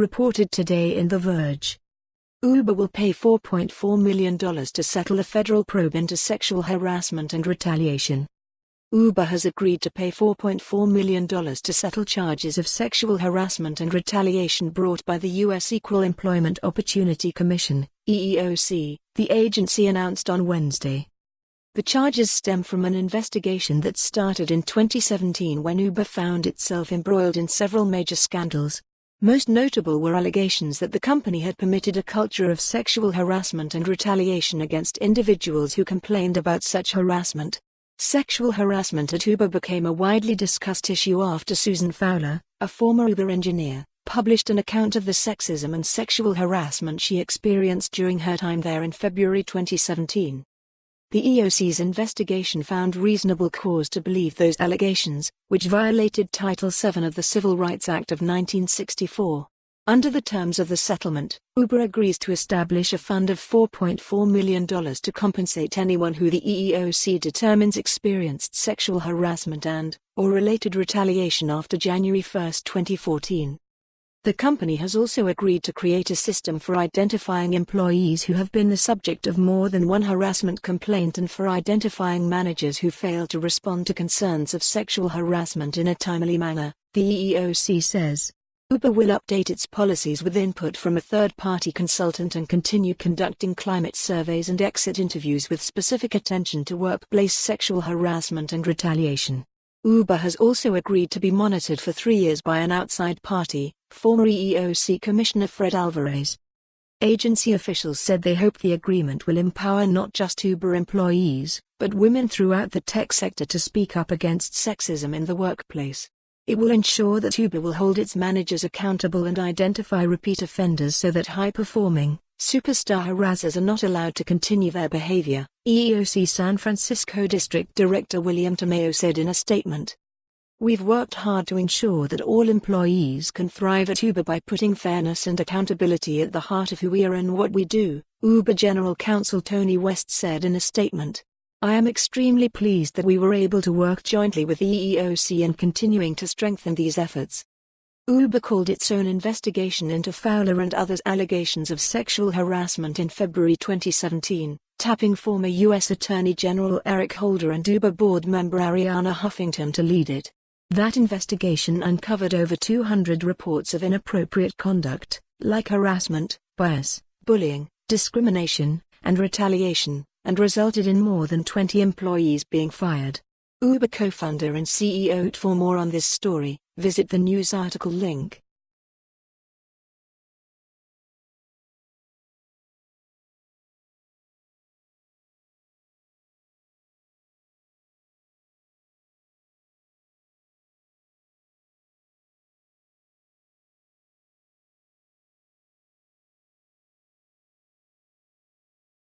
reported today in The Verge. Uber will pay $4.4 million to settle a federal probe into sexual harassment and retaliation. Uber has agreed to pay $4.4 million to settle charges of sexual harassment and retaliation brought by the U.S. Equal Employment Opportunity Commission, EEOC, the agency announced on Wednesday. The charges stem from an investigation that started in 2017 when Uber found itself embroiled in several major scandals. Most notable were allegations that the company had permitted a culture of sexual harassment and retaliation against individuals who complained about such harassment. Sexual harassment at Uber became a widely discussed issue after Susan Fowler, a former Uber engineer, published an account of the sexism and sexual harassment she experienced during her time there in February 2017. The EEOC's investigation found reasonable cause to believe those allegations, which violated Title VII of the Civil Rights Act of 1964. Under the terms of the settlement, Uber agrees to establish a fund of $4.4 million to compensate anyone who the EEOC determines experienced sexual harassment or related retaliation after January 1, 2014. The company has also agreed to create a system for identifying employees who have been the subject of more than one harassment complaint and for identifying managers who fail to respond to concerns of sexual harassment in a timely manner, the EEOC says. Uber will update its policies with input from a third-party consultant and continue conducting climate surveys and exit interviews with specific attention to workplace sexual harassment and retaliation. Uber has also agreed to be monitored for 3 years by an outside party, former EEOC Commissioner Fred Alvarez. Agency officials said they hope the agreement will empower not just Uber employees, but women throughout the tech sector to speak up against sexism in the workplace. It will ensure that Uber will hold its managers accountable and identify repeat offenders so that high-performing, superstar harassers are not allowed to continue their behavior, EEOC San Francisco District Director William Tamayo said in a statement. We've worked hard to ensure that all employees can thrive at Uber by putting fairness and accountability at the heart of who we are and what we do, Uber General Counsel Tony West said in a statement. I am extremely pleased that we were able to work jointly with the EEOC in continuing to strengthen these efforts. Uber called its own investigation into Fowler and others' allegations of sexual harassment in February 2017, tapping former U.S. Attorney General Eric Holder and Uber board member Arianna Huffington to lead it. That investigation uncovered over 200 reports of inappropriate conduct, like harassment, bias, bullying, discrimination, and retaliation, and resulted in more than 20 employees being fired. Uber co-founder and CEO. For more on this story, visit the news article link.